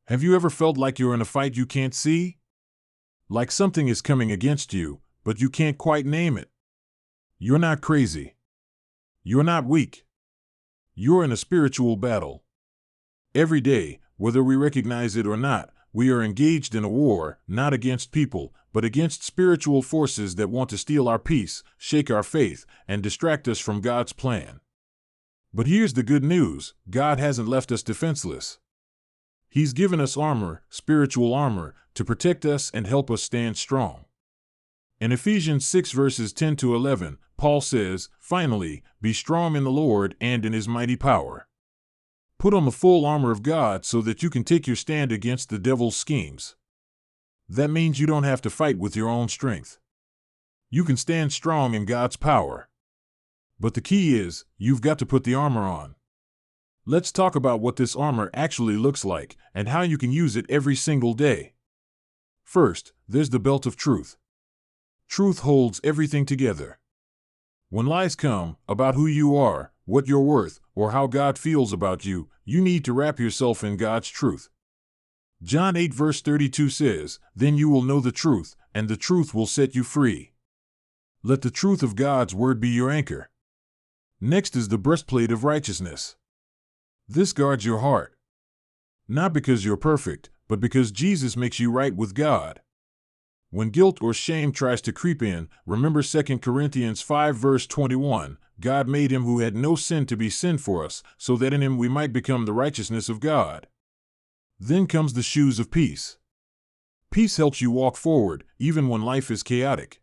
Have you ever felt like you're in a fight you can't see? Like something is coming against you, but you can't quite name it? You're not crazy. You're not weak. You're in a spiritual battle. Every day, whether we recognize it or not, we are engaged in a war, not against people, but against spiritual forces that want to steal our peace, shake our faith, and distract us from God's plan. But here's the good news: God hasn't left us defenseless. He's given us armor, spiritual armor, to protect us and help us stand strong. In Ephesians 6 verses 10 to 11, Paul says, "Finally, be strong in the Lord and in His mighty power." Put on the full armor of God so that you can take your stand against the devil's schemes. That means you don't have to fight with your own strength. You can stand strong in God's power. But the key is, you've got to put the armor on. Let's talk about what this armor actually looks like and how you can use it every single day. First, there's the belt of truth. Truth holds everything together. When lies come about who you are, what you're worth, or how God feels about you, you need to wrap yourself in God's truth. John 8 verse 32 says, "Then you will know the truth, and the truth will set you free." Let the truth of God's word be your anchor. Next is the breastplate of righteousness. This guards your heart. Not because you're perfect, but because Jesus makes you right with God. When guilt or shame tries to creep in, remember 2 Corinthians 5 verse 21, God made him who had no sin to be sin for us, so that in him we might become the righteousness of God. Then comes the shoes of peace. Peace helps you walk forward, even when life is chaotic.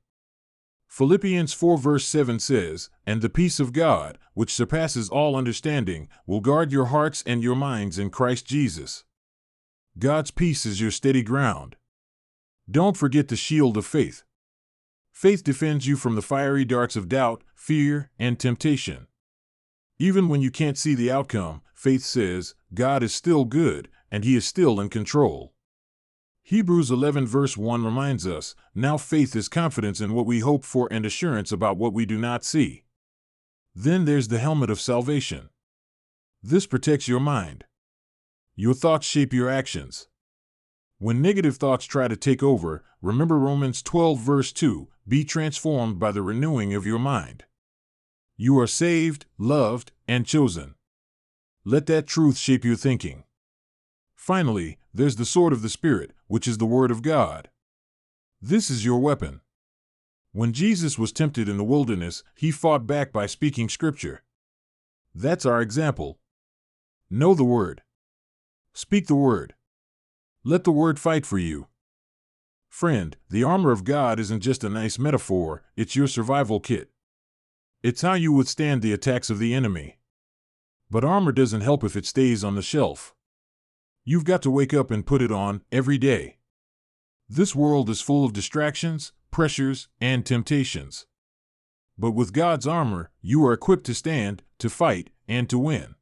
Philippians 4 verse 7 says, "And the peace of God, which surpasses all understanding, will guard your hearts and your minds in Christ Jesus." God's peace is your steady ground. Don't forget the shield of faith. Faith defends you from the fiery darts of doubt, fear, and temptation. Even when you can't see the outcome, faith says, God is still good, and He is still in control. Hebrews 11 verse 1 reminds us, "Now faith is confidence in what we hope for and assurance about what we do not see." Then there's the helmet of salvation. This protects your mind. Your thoughts shape your actions. When negative thoughts try to take over, remember Romans 12 verse 2, "Be transformed by the renewing of your mind." You are saved, loved, and chosen. Let that truth shape your thinking. Finally, there's the sword of the Spirit, which is the Word of God. This is your weapon. When Jesus was tempted in the wilderness, He fought back by speaking Scripture. That's our example. Know the Word. Speak the Word. Let the Word fight for you. Friend, the armor of God isn't just a nice metaphor, it's your survival kit. It's how you withstand the attacks of the enemy. But armor doesn't help if it stays on the shelf. You've got to wake up and put it on every day. This world is full of distractions, pressures, and temptations. But with God's armor, you are equipped to stand, to fight, and to win.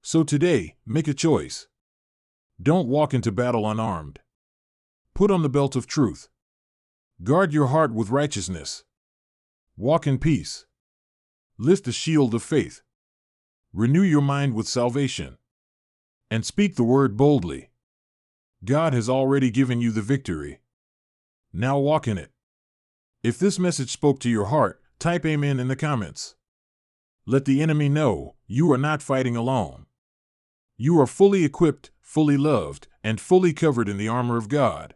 So today, make a choice. Don't walk into battle unarmed. Put on the belt of truth. Guard your heart with righteousness. Walk in peace. Lift the shield of faith. Renew your mind with salvation. And speak the word boldly. God has already given you the victory. Now walk in it. If this message spoke to your heart, type Amen in the comments. Let the enemy know you are not fighting alone. You are fully equipped, fully loved, and fully covered in the armor of God.